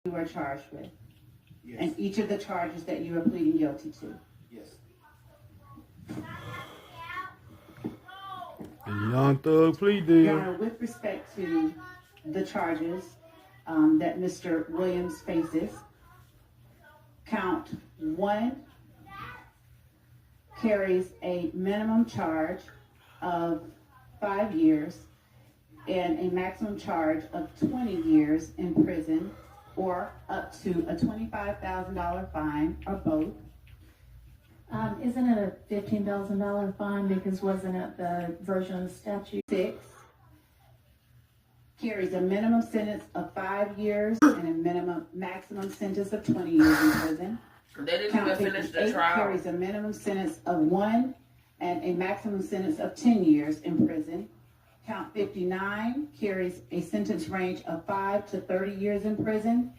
you are charged with, Yes. and each of the charges that you are pleading guilty to. Yes. The Young Thug plea Your deal. Honor, with respect to the charges that Mr. Williams faces, count 1 carries a minimum charge of 5 years and a maximum charge of 20 years in prison, or up to a $25,000 fine, or both. Isn't it a $15,000 fine, because wasn't it the version of the statute? 6 carries a minimum sentence of 5 years and a maximum sentence of 20 years in prison. They didn't Count even finish the 58 trial. carries a minimum sentence of 1 and a maximum sentence of 10 years in prison. Count 59 carries a sentence range of 5 to 30 years in prison.